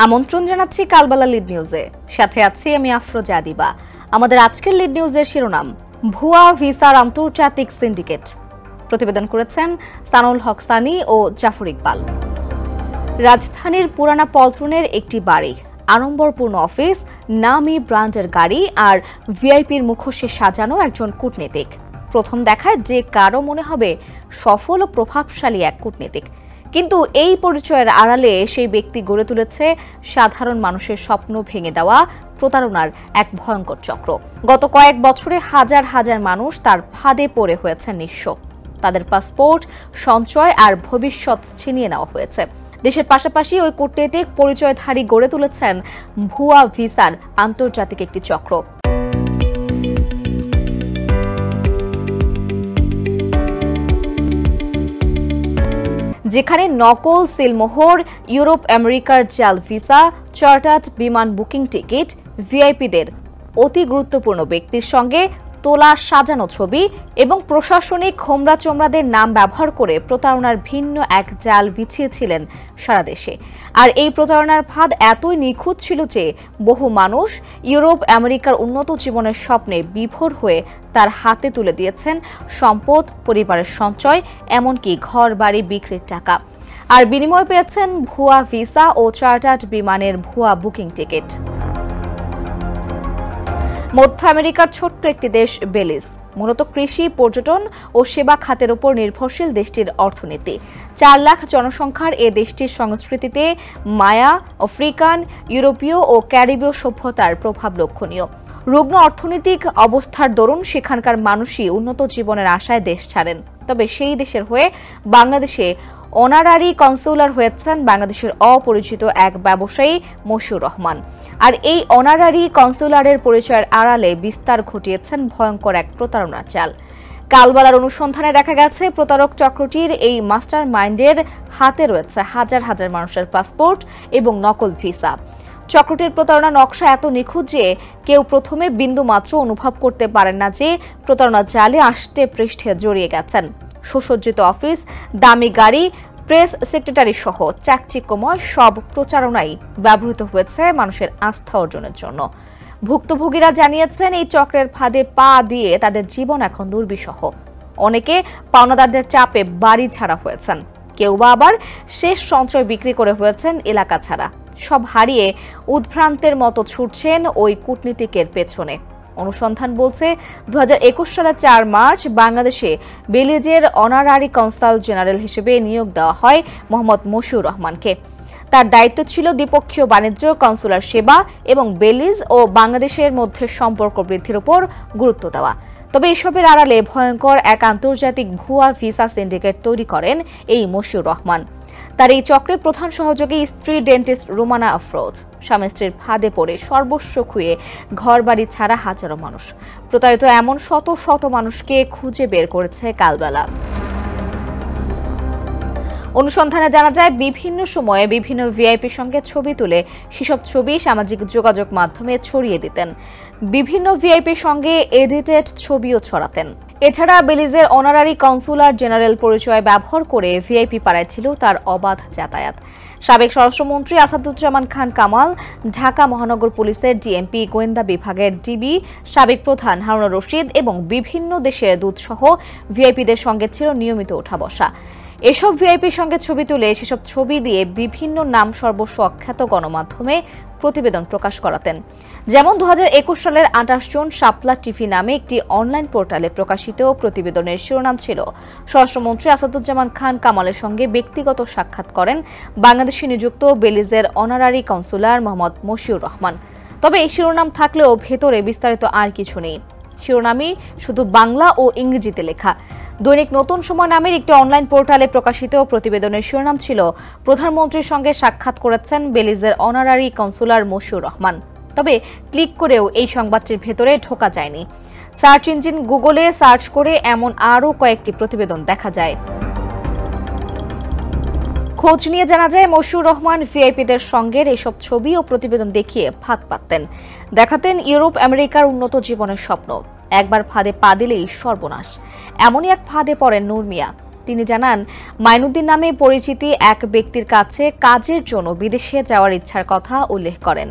আমন্ত্রণ জানাচ্ছি কালবেলা লিড নিউজে, সাথে আছি আমি আফরোজা আদিবা। আমাদের আজকের লিড নিউজের শিরোনাম, ভুয়া ভিসার আন্তর্জাতিক সিন্ডিকেট। প্রতিবেদন করেছেন সানুল হক সানি ও জাফর ইকবাল। রাজধানীর পুরানা পল্টনের একটি বাড়ি, আড়ম্বরপূর্ণ অফিস, নামি ব্র্যান্ডের গাড়ি আর ভিআইপির মুখোশে সাজানো একজন কূটনীতিক। প্রথম দেখায় যে কারো মনে হবে সফল ও প্রভাবশালী এক কূটনীতিক, কিন্তু এই পরিচয়ের আড়ালে সেই ব্যক্তি গড়ে তুলেছে সাধারণ মানুষের স্বপ্ন ভেঙে দেওয়া প্রতারণার এক ভয়ঙ্কর চক্র। গত কয়েক বছরে হাজার হাজার মানুষ তার ফাঁদে পড়ে হয়েছে নিঃস্ব। তাদের পাসপোর্ট, সঞ্চয় আর ভবিষ্যৎ ছিনিয়ে নেওয়া হয়েছে। দেশের পাশাপাশি ওই কূটনৈতিক পরিচয়ধারী গড়ে তুলেছেন ভুয়া ভিসার আন্তর্জাতিক একটি চক্র। যেখানে নকল সিলমোহর, ইউরোপ আমেরিকার জাল ভিসা, চার্টার্ড বিমান বুকিং টিকিট, ভিআইপিদের অতি গুরুত্বপূর্ণ ব্যক্তির সঙ্গে তোলা সাজানো ছবি এবং প্রশাসনিক হোমরা-চোমরাদের নাম ব্যবহার করে প্রতারণার ভিন্ন এক জাল বিছিয়েছিলেন সারা দেশে। আর এই প্রতারণার ফাঁদ এতই নিখুঁত ছিল যে বহু মানুষ ইউরোপ আমেরিকার উন্নত জীবনের স্বপ্নে বিভোর হয়ে তার হাতে তুলে দিয়েছেন সম্পদ, পরিবারের সঞ্চয়, এমনকি ঘর বাড়ি বিক্রির টাকা। আর বিনিময় পেয়েছেন ভুয়া ভিসা ও চার্টার্ড বিমানের ভুয়া বুকিং টিকিট। মধ্য আমেরিকার ছোট্ট একটি দেশ বেলিজ, মূলত কৃষি, পর্যটন ও সেবা খাতের উপর নির্ভরশীল দেশটির অর্থনীতি। 4 লাখ জনসংখ্যার এ দেশটির সংস্কৃতিতে মায়া, আফ্রিকান, ইউরোপীয় ও ক্যারিবীয় সভ্যতার প্রভাব লক্ষণীয়। রুগ্ন অর্থনৈতিক অবস্থার দরুন সেখানকার মানুষই উন্নত জীবনের আশায় দেশ ছাড়েন। তবে সেই দেশের হয়ে বাংলাদেশে অনারারি কনসুলার হয়েছেন বাংলাদেশের অপরিচিত এক ব্যবসায়ী মশিউর রহমান। আর এই অনারারি কনসুলারের পরিচয়ের আড়ালে বিস্তার ঘটিয়েছেন ভয়ঙ্কর এক প্রতারণার চাল। কালবেলার অনুসন্ধানে দেখা গেছে প্রতারক চক্রটির এই মাস্টার মাইন্ডের হাতে রয়েছে হাজার হাজার মানুষের পাসপোর্ট এবং নকল ভিসা। চক্রটির প্রতারণা নকশা এত নিখুঁত যে কেউ প্রথমে বিন্দু মাত্র অনুভব করতে পারেন না যে প্রতারণা জালে আষ্টে পৃষ্ঠে জড়িয়ে গেছেন। সুসজ্জিত অফিস, দামি গাড়ি, প্রেস সেক্রেটারি সহ চাকচিক্যময় সব প্রচারণাই ব্যবহৃত হয়েছে মানুষের আস্থা অর্জনের জন্য। ভুক্তভোগীরা জানিয়েছেন এই চক্রের ফাঁদে পা দিয়ে তাদের জীবন এখন দুর্বিষহ। অনেকে পাওনাদারদের চাপে বাড়ি ছাড়া হয়েছেন, কেউ বা আবার শেষ সঞ্চয় বিক্রি করে হয়েছেন এলাকা ছাড়া। সব হারিয়ে উদ্ভ্রান্তের মতো ছুটছেন ওই কূটনীতিকের পেছনে। অনুসন্ধান বলছে 2021 সালের 4 মার্চ বাংলাদেশে বেলিজের অনারারি কনসাল জেনারেল হিসেবে নিয়োগ দেওয়া হয় মোহাম্মদ মশিউর রহমানকে। তার দায়িত্ব ছিল দ্বিপক্ষীয় বাণিজ্য, কনসুলার সেবা এবং বেলিজ ও বাংলাদেশের মধ্যে সম্পর্ক বৃদ্ধির উপর গুরুত্ব দেওয়া। তবে এসবের আড়ালে ভয়ঙ্কর এক আন্তর্জাতিক ভুয়া ভিসা সিন্ডিকেট তৈরি করেন এই মশিউর রহমান। তার এই চক্রের প্রধান সহযোগী স্ত্রী ডেন্টিস্ট রোমানা আফরোজ। স্বামী স্ত্রীর ফাঁদে পড়ে সর্বস্ব খুয়ে ঘর বাড়ি ছাড়া হাজারো মানুষ। প্রতারিত এমন শত শত মানুষকে খুঁজে বের করেছে কালবেলা। অনুসন্ধানে জানা যায় বিভিন্ন সময়ে বিভিন্ন ভিআইপির সঙ্গে ছবি তুলে সেসব ছবি সামাজিক যোগাযোগ মাধ্যমে ছড়িয়ে দিতেন। বিভিন্ন ভিআইপির সঙ্গে এডিটেড ছবিও ছড়াতেন। এছাড়া বেলিজের অনারারি কনসুলার জেনারেল পরিচয় ব্যবহার করে ভিআইপি পাড়ায় ছিল তার অবাধ যাতায়াত। সাবেক স্বরাষ্ট্রমন্ত্রী আসাদুজ্জামান খান কামাল, ঢাকা মহানগর পুলিশের ডিএমপি গোয়েন্দা বিভাগের ডিবি, সাবেক প্রধান হারুনুর রশিদ এবং বিভিন্ন দেশের দূতসহ ভিআইপিদের সঙ্গে ছিল নিয়মিত ওঠা বসা। এসব ভিআইপির সঙ্গে ছবি তুলে সেসব ছবি দিয়ে বিভিন্ন নাম সর্বস্ব অখ্যাত গণমাধ্যমে প্রতিবেদন প্রকাশ করাতেন। যেমন 2021 সালের 28 জুন শাপলা টিভি নামে একটি অনলাইন পোর্টালে প্রকাশিত প্রতিবেদনের শিরোনাম ছিল স্বরাষ্ট্রমন্ত্রী আসাদুজ্জামান খান কামালের সঙ্গে ব্যক্তিগত সাক্ষাৎ করেন বাংলাদেশে নিযুক্ত বেলিজের অনারারি কনসুলার মোহাম্মদ মশিউর রহমান। তবে এই শিরোনাম থাকলেও ভেতরে বিস্তারিত আর কিছু নেই। শিরোনামই শুধু বাংলা ও ইংরেজিতে লেখা। দৈনিক নতুন সময় নামের একটি অনলাইন পোর্টালে প্রকাশিত প্রতিবেদনের শিরোনাম ছিল প্রধানমন্ত্রীর সঙ্গে সাক্ষাৎ করেছেন বেলিজের অনারারি কনসুলার মশিউর রহমান। তবে ক্লিক করেও এই সংবাদটির ভেতরে ঢোকা যায়নি। সার্চ ইঞ্জিন গুগলে সার্চ করে এমন আরও কয়েকটি প্রতিবেদন দেখা যায়। খোঁজ নিয়ে জানা যায় মশিউর রহমান ভিআইপিদের সঙ্গে এসব ছবি ও প্রতিবেদন দেখিয়ে ফাঁদ পাততেন। দেখাতেন ইউরোপ আমেরিকার উন্নত জীবনের স্বপ্ন। একবার ফাঁদে পা দিলেই সর্বনাশ। এমনই এক ফাঁদে পড়েন নূর মিয়া। তিনি জানান, মাইনুদ্দিন নামে পরিচিতি এক ব্যক্তির কাছে কাজের জন্য বিদেশে যাওয়ার ইচ্ছার কথা উল্লেখ করেন।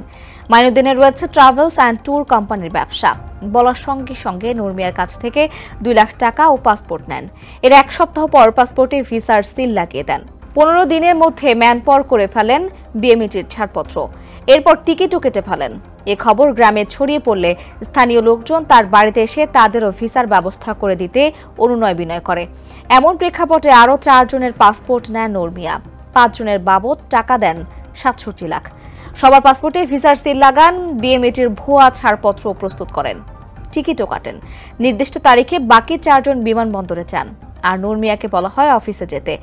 মাইনুদ্দিনের রয়েছে ট্রাভেলস অ্যান্ড ট্যুর কোম্পানির ব্যবসা। বলার সঙ্গে সঙ্গে নূর মিয়ার কাছ থেকে 2 লাখ টাকা ও পাসপোর্ট নেন। এর 1 সপ্তাহ পর পাসপোর্টে ভিসার সিল লাগিয়ে দেন। 15 দিনের মধ্যে ম্যানপর করে ফেলেন বিএমইটির ছাড়পত্র। এরপর টিকিটও কেটে ফেলেন। এ খবর গ্রামে ছড়িয়ে পড়লে স্থানীয় লোকজন তার বাড়িতে এসে তাদেরও ভিসার ব্যবস্থা করে দিতে অনুনয় বিনয় করে। এমন প্রেক্ষাপটে আরও 4 জনের পাসপোর্ট নেন নূর মিয়া। 5 জনের বাবদ টাকা দেন 67 লাখ। সবার পাসপোর্টে ভিসার সিল লাগান, বিএমইটির ভুয়া ছাড়পত্র প্রস্তুত করেন, টিকিটও কাটেন। নির্দিষ্ট তারিখে বাকি 4 জন বিমানবন্দরে যান, আর নূর মিয়াকে বলা হয় অফিসে যেতে।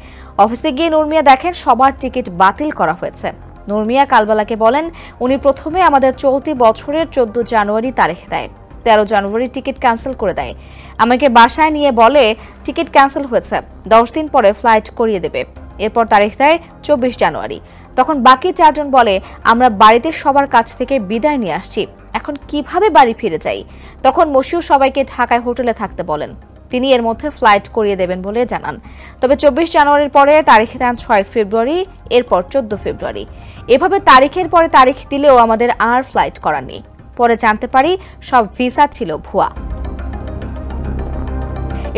অফিসে গিয়ে নূর মিয়া দেখেন সবার টিকিট বাতিল করা হয়েছে। নূর মিয়া কালবেলাকে বলেন, উনি প্রথমে আমাদের চলতি বছরের 14 জানুয়ারি তারিখ দেয়, 13 জানুয়ারি টিকিট ক্যান্সেল করে দেয়। আমাকে বাসায় নিয়ে বলে টিকিট ক্যান্সেল হয়েছে, 10 দিন পরে ফ্লাইট করিয়ে দেবে। এরপর তারিখ দেয় 24 জানুয়ারি। তখন বাকি 4 জন বলে, আমরা বাড়িতে সবার কাছ থেকে বিদায় নিয়ে আসছি, এখন কিভাবে বাড়ি ফিরে যাই? তখন মশিউর সবাইকে ঢাকায় হোটেলে থাকতে বলেন। তিনি এর মধ্যে ফ্লাইট করিয়ে দেবেন বলে জানান। তবে 24 জানুয়ারির পরে তারিখ দেন 6 ফেব্রুয়ারি, এরপর 14 ফেব্রুয়ারি। এভাবে তারিখের পরে তারিখ দিলেও আমাদের আর ফ্লাইট করাননি। পরে জানতে পারি সব ভিসা ছিল ভুয়া।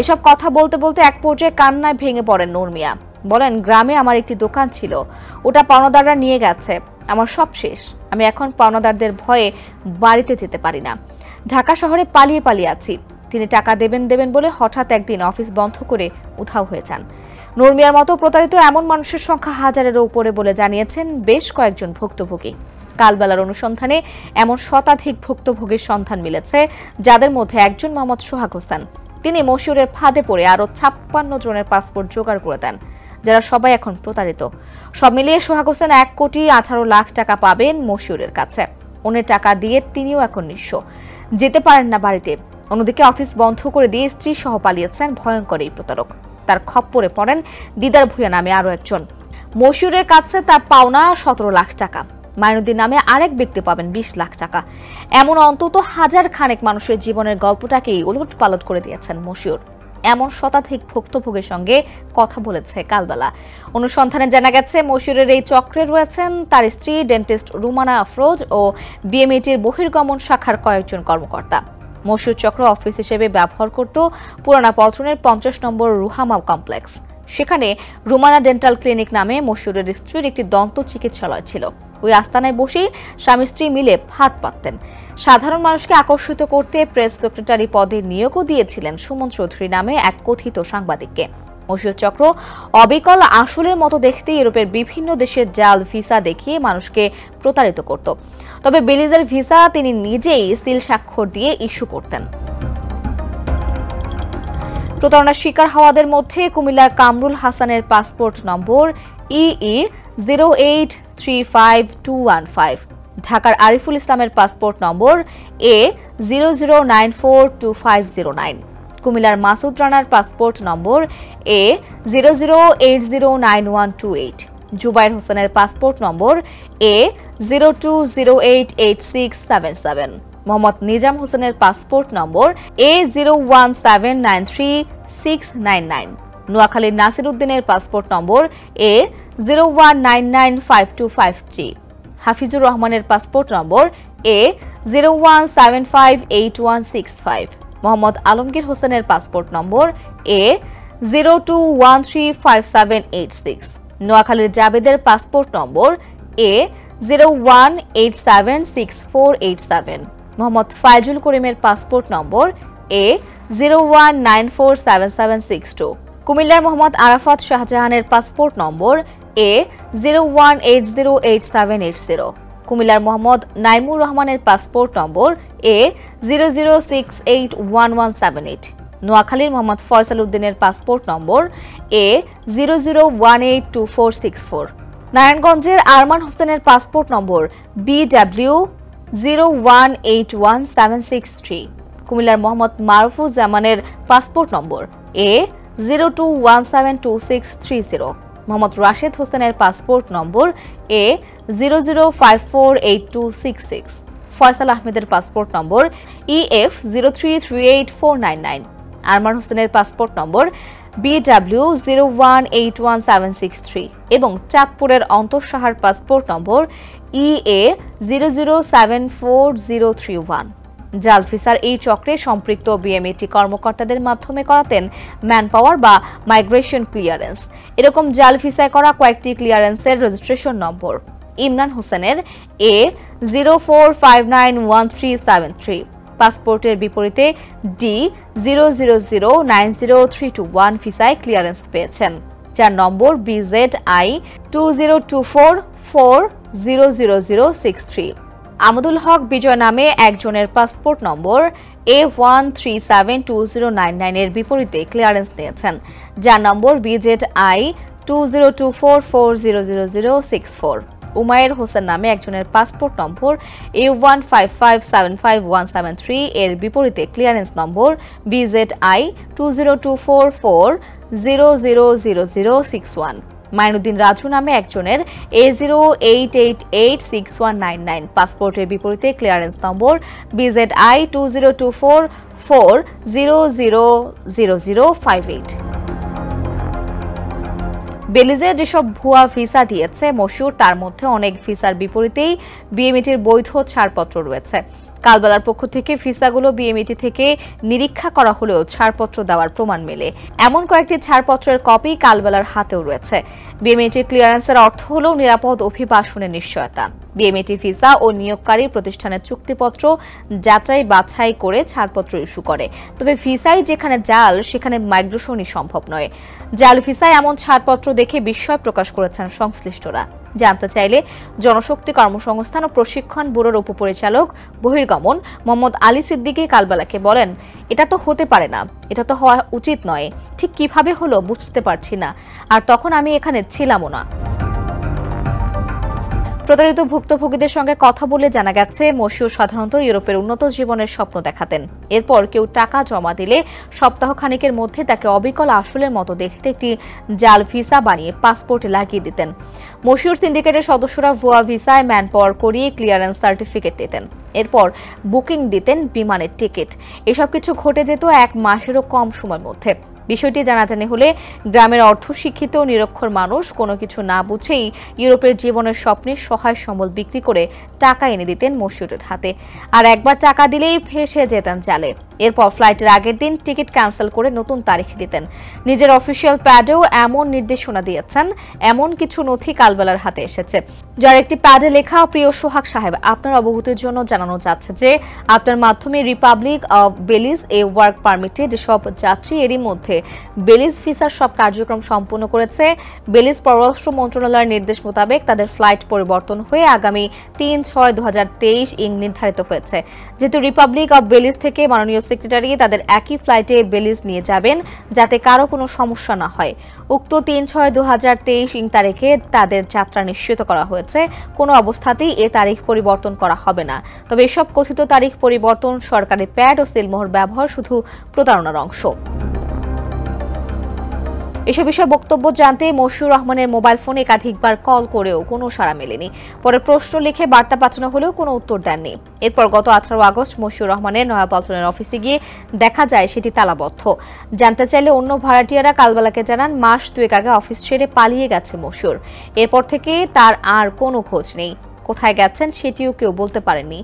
এসব কথা বলতে বলতে এক পর্যায়ে কান্নায় ভেঙে পড়েন নূর মিয়া। বলেন, গ্রামে আমার একটি দোকান ছিল, ওটা পাওনাদাররা নিয়ে গেছে, আমার সব শেষ। আমি এখন পাওনাদারদের ভয়ে বাড়িতে যেতে পারি না, ঢাকা শহরে পালিয়ে পালিয়ে আছি। তিনি টাকা দেবেন বলে হঠাৎ একদিন অফিস বন্ধ করে উধাও হয়ে যান। নূর মিয়ার মতো প্রতারিত এমন মানুষের সংখ্যা হাজারেরও উপরে বলে জানিয়েছেন বেশ কয়েকজন ভুক্তভোগী। কালবেলার অনুসন্ধানে এমন শতাধিক ভুক্তভোগীর সন্ধান মিলেছে, যাদের মধ্যে একজন মোহাম্মদ সোহাগ হোসেন। তিনি মশিউরের ফাঁদে পড়ে আরও 56 জনের পাসপোর্ট জোগাড় করে দেন, যারা সবাই এখন প্রতারিত। সব মিলিয়ে সোহাগ হোসেন 1,18,00,000 টাকা পাবেন মশিউরের কাছে। অন্যের টাকা দিয়ে তিনিও এখন নিঃস্ব, যেতে পারেন না বাড়িতে। অন্যদিকে অফিস বন্ধ করে দিয়ে স্ত্রী সহ পালিয়েছেন ভয়ঙ্কর এই প্রতারক। তার খপ্পরে পড়েন দিদার ভূঁইয়া নামে আরও একজন। মশিউরের কাছে তার পাওনা 17 লাখ টাকা। মাইনুদ্দিন নামে আরেক ব্যক্তি পাবেন 20 লাখ টাকা। এমন অন্তত 1000 খানেক মানুষের জীবনের গল্পটাকেই উলট পালট করে দিয়েছেন মশিউর। এমন শতাধিক ভুক্তভোগীর সঙ্গে কথা বলেছে কালবেলা। অনুসন্ধানে জানা গেছে, মশিউরের এই চক্রে রয়েছেন তার স্ত্রী ডেন্টিস্ট রুমানা আফরোজ ও বিএমইটির বহির্গমন শাখার কয়েকজন কর্মকর্তা। মশিউর চক্র অফিস হিসেবে ব্যবহার করত পুরানা পল্টনের 50 নম্বর রুহামা কমপ্লেক্স। সেখানে রুমানা ডেন্টাল ক্লিনিক নামে মশিউরের স্ত্রীর একটি দন্ত চিকিৎসালয় ছিল। ওই আস্তানায় বসেই স্বামী স্ত্রী মিলে ফাঁদ পাততেন। সাধারণ মানুষকে আকর্ষিত করতে প্রেস সেক্রেটারি পদে নিয়োগও দিয়েছিলেন সুমন চৌধুরী নামে এক কথিত সাংবাদিককে। মশিউর চক্র অবিকল আসলের মতো দেখতে ইউরোপের বিভিন্ন দেশের জাল ভিসা দেখিয়ে মানুষকে প্রতারিত করত। তবে বেলিজের ভিসা তিনি নিজেই সিল স্বাক্ষর দিয়ে ইস্যু করতেন। প্রতারণার শিকার হওয়াদের মধ্যে কুমিল্লার কামরুল হাসানের পাসপোর্ট নম্বর EE0835215, ঢাকার আরিফুল ইসলামের পাসপোর্ট নম্বর A00942509, কুমিল্লার মাসুদ রানার পাসপোর্ট নম্বর A00809128, জুবাইর হোসেনের পাসপোর্ট নম্বর A02088677, মোহাম্মদ নিজাম হোসেনের পাসপোর্ট নম্বর A01793699, নোয়াখালীর নাসির উদ্দিনের পাসপোর্ট নম্বর A01995253, হাফিজুর রহমানের পাসপোর্ট নম্বর A01758165, মোহাম্মদ আলমগীর হোসেনের পাসপোর্ট নম্বর A02135786, নোয়াখালীর জাবেদের পাসপোর্ট নম্বর A01876487, মোহাম্মদ ফাইজুল করিমের পাসপোর্ট নম্বর A01947762, কুমিল্লার মোহাম্মদ আরাফাত শাহজাহানের পাসপোর্ট নম্বর A01808780, কুমিল্লার মোহাম্মদ নাইমুর রহমানের পাসপোর্ট নম্বর A00681178, নোয়াখালীর মোহাম্মদ ফয়সাল উদ্দিনের পাসপোর্ট নম্বর A00182464, নারায়ণগঞ্জের আরমান হোসেনের পাসপোর্ট নম্বর BW0181763, কুমিল্লার মোহাম্মদ মারুফুজ জামানের পাসপোর্ট নম্বর A02172630, মোহাম্মদ রাশেদ হোসেনের পাসপোর্ট নম্বর A00548266, ফয়সাল আহমেদের পাসপোর্ট নম্বর EF0338499, আরমান হোসেনের পাসপোর্ট নম্বর BW0181763 এবং চাঁদপুরের অন্তঃসাহার পাসপোর্ট নম্বর EA 00740331। জাল ভিসার এই চক্রে সম্পৃক্ত বিএমইটি কর্মকর্তাদের মাধ্যমে করাতেন ম্যানপাওয়ার বা মাইগ্রেশন ক্লিয়ারেন্স। এরকম জাল ভিসায় করা কয়েকটি ক্লিয়ারেন্সের রেজিস্ট্রেশন নম্বর ইমরান হোসেনের A04591373, পাসপোর্টের বিপরীতে D00090321 ভিসায় ক্লিয়ারেন্স পেয়েছেন, যার নম্বর BZI 2024400063। আমদুল হক বিজয় নামে একজনের পাসপোর্ট নম্বর A1372099 এর বিপরীতে ক্লিয়ারেন্স নিয়েছেন, যার নম্বর BZI 2024400064। উমায়ের হোসেন নামে একজনের পাসপোর্ট নম্বর A15575173173 এর বিপরীতে ক্লিয়ারেন্স নম্বর BZI 2024400061। মাইনুদ্দিন রাজু নামে একজনের A08886199, পাসপোর্টের বিপরীতে ক্লিয়ারেন্স নম্বর BZI 2024400058। বেলিজে যেসব ভুয়া ভিসা দিয়েছে মশিউর, তার মধ্যে অনেক ভিসার বিপরীতেই বিএমইটির বৈধ ছাড়পত্র রয়েছে। কালবেলার পক্ষ থেকে ভিসাগুলো বিএমইটি থেকে নিরীক্ষা করা হলেও ছাড়পত্র দেওয়ার প্রমাণ মেলে। এমন কয়েকটি ছাড়পত্রের কপি কালবেলার হাতেও রয়েছে। বিএমইটির ক্লিয়ারেন্সের অর্থ হল নিরাপদ অভিবাসনের নিশ্চয়তা। বিএমইটি ভিসা ও নিয়োগকারী প্রতিষ্ঠানের চুক্তিপত্র যাচাই বাছাই করে ছাড়পত্র ইস্যু করে। তবে ভিসাই যেখানে জাল, সেখানে মাইগ্রেশনই সম্ভব নয়। জাল ভিসায় এমন ছাড়পত্র দেখে বিস্ময় প্রকাশ করেছেন সংশ্লিষ্টরা। জানতে চাইলে জনশক্তি কর্মসংস্থান ও প্রশিক্ষণ ব্যুরোর উপপরিচালক বহির্গমন মোহাম্মদ আলী সিদ্দিকী কালবেলাকে বলেন, এটা তো হতে পারে না, এটা তো হওয়া উচিত নয়, ঠিক কিভাবে হলো বুঝতে পারছি না, আর তখন আমি এখানে ছিলামও না। প্রতারিত ভুক্তভোগীদের সঙ্গে কথা বলে জানা গেছে, মশিউর সাধারণত ইউরোপের উন্নত জীবনের স্বপ্ন দেখাতেন। এরপর কেউ টাকা জমা দিলে সপ্তাহ খানেকের মধ্যে তাকে অবিকল আসলের মতো দেখতে একটি জাল ভিসা বানিয়ে পাসপোর্টে লাগিয়ে দিতেন। মশিউর সিন্ডিকেটের সদস্যরা ভুয়া ভিসায় ম্যান পাওয়ার করিয়ে ক্লিয়ারেন্স সার্টিফিকেট দিতেন, এরপর বুকিং দিতেন বিমানের টিকিট। এসব কিছু ঘটে যেত 1 মাসেরও কম সময়ের মধ্যে। বিষয়টি জানাজানি হলে গ্রামের অর্ধশিক্ষিত নিরক্ষর মানুষ কোনো কিছু না বুঝেই ইউরোপের জীবনের স্বপ্নে সহায় সম্বল বিক্রি করে টাকা এনে দিতেন মশিউরের হাতে, আর একবার টাকা দিলেই ফেসে যেতেন জালে। এরপর ফ্লাইটের আগের দিন টিকিট ক্যান্সেল করে নতুন তারিখ দিতেন। নিজের অফিসিয়াল প্যাডেও এমন নির্দেশনা দিয়েছেন। এমন কিছু নথি কালবেলার হাতে এসেছে, যার একটি প্যাডে লেখা, প্রিয় সোহাগ সাহেব, আপনার অবগতির জন্য জানানো যাচ্ছে যে আপনার মাধ্যমে রিপাবলিক অব বেলিজ এ ওয়ার্ক পারমিটে যেসব যাত্রী এরই মধ্যে বেলিজ ভিসার সব কার্যক্রম সম্পন্ন করেছে, বেলিজ পররাষ্ট্র মন্ত্রণালয়ের নির্দেশ মোতাবেক তাদের ফ্লাইট পরিবর্তন হয়ে আগামী 3/6/2023 নির্ধারিত হয়েছে। যেহেতু রিপাবলিক অব বেলিজ থেকে মাননীয় সেক্রেটারি তাদের একই ফ্লাইটে বেলিজ নিয়ে যাবেন যাতে কারো কোনো সমস্যা না হয়, উক্ত 3/6/2023 তারিখে তাদের যাত্রা নিশ্চিত করা হয়েছে। কোনো অবস্থাতেই এ তারিখ পরিবর্তন করা হবে না। তবে এসব কথিত তারিখ পরিবর্তন, সরকারি প্যাড ও সিলমোহর ব্যবহার শুধু প্রতারণার অংশ। এসব বিষয়ে বক্তব্য জানতে মশিউর রহমানের মোবাইল ফোনে একাধিকবার কল করেও কোনো সাড়া মেলেনি। পরে প্রশ্ন লিখে বার্তা পাঠানো হলেও কোনো উত্তর দেননি। এরপর গত 18 আগস্ট মশিউর রহমানের নয়াপল্টনের অফিসে গিয়ে দেখা যায় সেটি তালাবদ্ধ। জানতে চাইলে অন্য ভাড়াটিয়ারা কালবেলাকে জানান, মাস 2 আগে অফিস ছেড়ে পালিয়ে গেছে মশিউর। এরপর থেকে তার আর কোনো খোঁজ নেই। কোথায় গেছেন সেটিও কেউ বলতে পারেননি।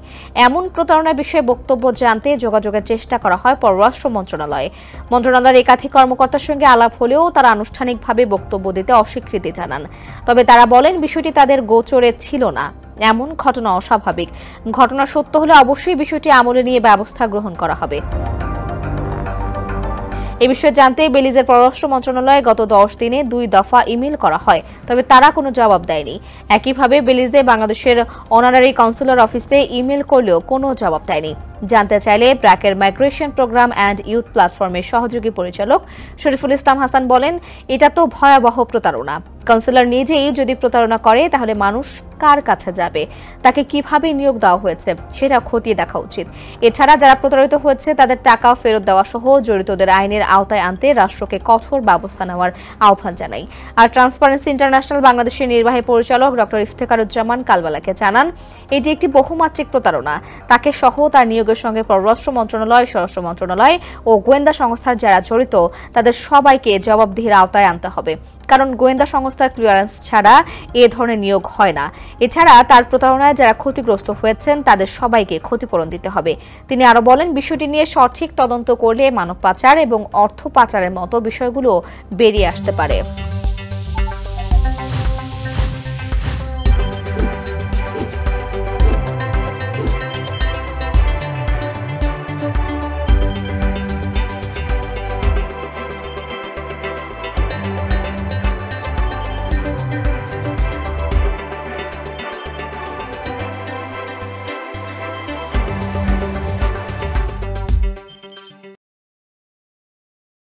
এমন প্রতারণার বিষয়ে বক্তব্য জানতে যোগাযোগের চেষ্টা করা হয় পররাষ্ট্র মন্ত্রণালয়ে। মন্ত্রণালয়ের একাধিক কর্মকর্তার সঙ্গে আলাপ হলেও তারা আনুষ্ঠানিকভাবে বক্তব্য দিতে অস্বীকৃতি জানান। তবে তারা বলেন বিষয়টি তাদের গোচরে ছিল না। এমন ঘটনা অস্বাভাবিক। ঘটনা সত্য হলে অবশ্যই বিষয়টি আমলে নিয়ে ব্যবস্থা গ্রহণ করা হবে। এ বিষয়ে জানতে বেলিজের পররাষ্ট্র মন্ত্রণালয়ে গত 10 দিনে 2 দফা ইমেল করা হয়, তবে তারা কোনো জবাব দেয়নি। একইভাবে বেলিজে বাংলাদেশের অনারারি কনসুলার অফিসে ইমেল করলেও কোনো জবাব দেয়নি। জানতে চাইলে ব্র্যাকের মাইগ্রেশন প্রোগ্রাম অ্যান্ড ইউথ প্ল্যাটফর্মের সহযোগী পরিচালক শরীফুল ইসলাম হাসান বলেন, এটা তো ভয়াবহ প্রতারণা। কাউন্সিলর নিজেই যদি প্রতারণা করে তাহলে মানুষ কার কাছে যাবে, তাকে কিভাবে নিয়োগ দেওয়া হয়েছে সেটা খতিয়ে দেখা উচিত। এছাড়া যারা প্রতারিত হয়েছে তাদের টাকা ফেরত দেওয়া সহ জড়িতদের আইনের আওতায় আনতে রাষ্ট্রকে কঠোর ব্যবস্থা নেওয়ার আহ্বান জানাই। আর ট্রান্সপারেন্সি ইন্টারন্যাশনাল বাংলাদেশের নির্বাহী পরিচালক ডক্টর ইফতেখারুজ্জামান কালবেলাকে জানান, এটি একটি বহুমাত্রিক প্রতারণা। তাকে সহ তার নিয়োগের নিয়োগের সঙ্গে পররাষ্ট্র মন্ত্রণালয়, স্বরাষ্ট্র মন্ত্রণালয় ও গোয়েন্দা সংস্থার যারা জড়িত তাদের সবাইকে জবাবদিহির আওতায় আনতে হবে। কারণ গোয়েন্দা সংস্থার ক্লিয়ারেন্স ছাড়া এ ধরনের নিয়োগ হয় না। এছাড়া তার প্রতারণায় যারা ক্ষতিগ্রস্ত হয়েছেন তাদের সবাইকে ক্ষতিপূরণ দিতে হবে। তিনি আরো বলেন, বিষয়টি নিয়ে সঠিক তদন্ত করলে মানব পাচার এবং অর্থ পাচারের মতো বিষয়গুলো বেরিয়ে আসতে পারে।